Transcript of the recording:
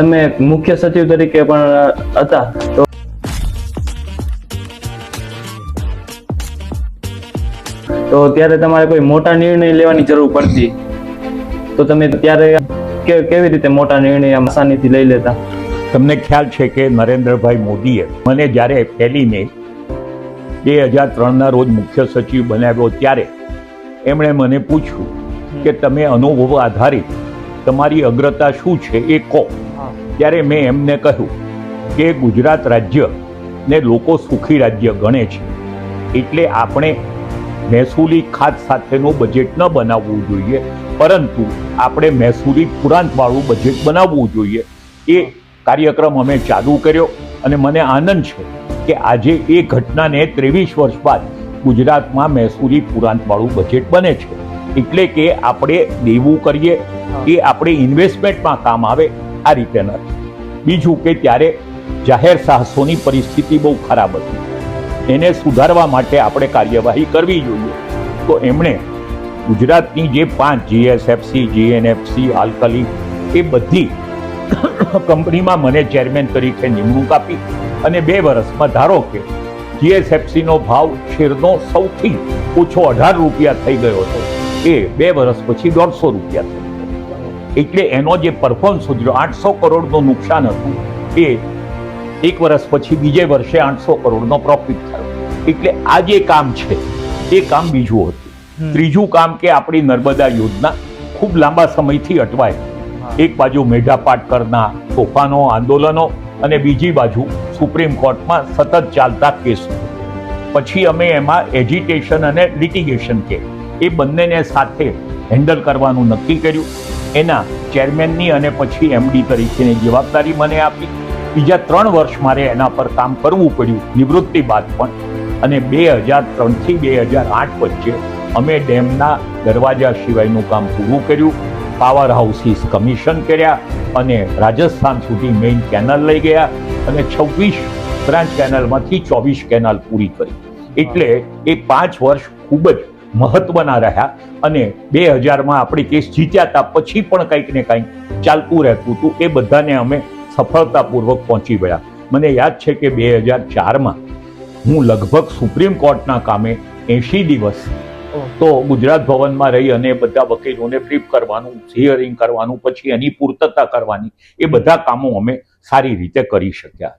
તમે મુખ્ય સચિવ તરીકે પણ હતા તો ત્યારે તમારે કોઈ મોટા નિર્ણય લેવાની જરૂર પડતી તો તમે ત્યારે કેવી રીતે મોટા નિર્ણય આસાનીથી લઈ લેતા? તમને ખ્યાલ છે કે નરેન્દ્રભાઈ મોદીએ મને જ્યારે 1 મે 2003ના રોજ મુખ્ય સચિવ બનાવ્યો ત્યારે એમણે મને પૂછ્યું કે તમે અનુભવ આધારિત તમારી અગ્રતા શું છે એ કહો. ત્યારે મેં એમને કહ્યું કે ગુજરાત રાજ્ય ને લોકો સુખી રાજ્ય ગણે છે, એટલે આપણે મહેસૂલી ખાત સાથેનું બજેટ ન બનાવવું જોઈએ, પરંતુ આપણે મહેસૂલી પુરાંતવાળું બજેટ બનાવવું જોઈએ. એ કાર્યક્રમ અમે ચાલુ કર્યો અને મને આનંદ છે કે આજે એ ઘટનાને 23 વર્ષ બાદ ગુજરાતમાં મહેસૂલી પુરાંતવાળું બજેટ બને છે. એટલે કે આપણે દેવું કરીએ એ આપણે ઇન્વેસ્ટમેન્ટમાં કામ આવે આ રીતે નથી. બીજું કે ત્યારે જાહેર સાહસોની પરિસ્થિતિ બહુ ખરાબ હતી, એને સુધારવા માટે આપણે કાર્યવાહી કરવી જોઈએ. તો એમણે ગુજરાતની જે 5 જીએસએફસી, જીએનએફસી, આલ્કલી એ બધી કંપનીમાં મને ચેરમેન તરીકે નિમણૂક આપી અને 2 વર્ષમાં ધારો કે જીએસએફસીનો ભાવ શેરનો સૌથી ઓછો 18 રૂપિયા થઈ ગયો હતો, એ 2 વર્ષ પછી 150 રૂપિયા થઈ. એટલે એનો જે પરફોર્મન્સ સુધર્યો, 800 કરોડનું નુકસાન હતું એ 1 વર્ષ પછી બીજે વર્ષે 800 કરોડનો પ્રોફિટ થયો. એટલે આ જે કામ છે એ કામ બીજું હતું. ત્રીજું કામ કે આપણી નર્મદા યોજના ખૂબ લાંબા સમયથી અટવાય. એક બાજુ મેઢાપાટકરના તોફાનો, આંદોલનો અને બીજી બાજુ સુપ્રીમ કોર્ટમાં સતત ચાલતા કેસો. પછી અમે એમાં એજિટેશન અને લિટિગેશન કે એ બંનેને સાથે હેન્ડલ કરવાનું નક્કી કર્યું. એના ચેરમેનની અને પછી એમડી તરીકેની જવાબદારી મને આપી. બીજા 3 વર્ષ મારે એના પર કામ કરવું પડ્યું નિવૃત્તિ બાદ પણ. અને 2003થી 2008 વચ્ચે અમે ડેમના દરવાજા સિવાયનું કામ પૂરું કર્યું, પાવર હાઉસીસ કમિશન કર્યા અને રાજસ્થાન સુધી મેઇન કેનલ લઈ ગયા અને 26 બ્રાન્ચ કેનલમાંથી 24 કેનાલ પૂરી કરી. એટલે એ 5 વર્ષ ખૂબ જ મહત્વના રહ્યા અને 2000માં આપણે કેસ જીત્યા હતા પછી પણ કંઈક ને કંઈક ચાલતું રહેતું હતું. એ બધાને અમે સફળતાપૂર્વક પહોંચી ગયા. મને યાદ છે કે 2004માં હું લગભગ સુપ્રીમ કોર્ટના કામે 80 દિવસ તો ગુજરાત ભવનમાં રહી અને બધા વકીલોને બ્રીફ કરવાનું, હિયરિંગ કરવાનું, પછી એની પૂર્તતા કરવાની, એ બધા કામો અમે સારી રીતે કરી શક્યા.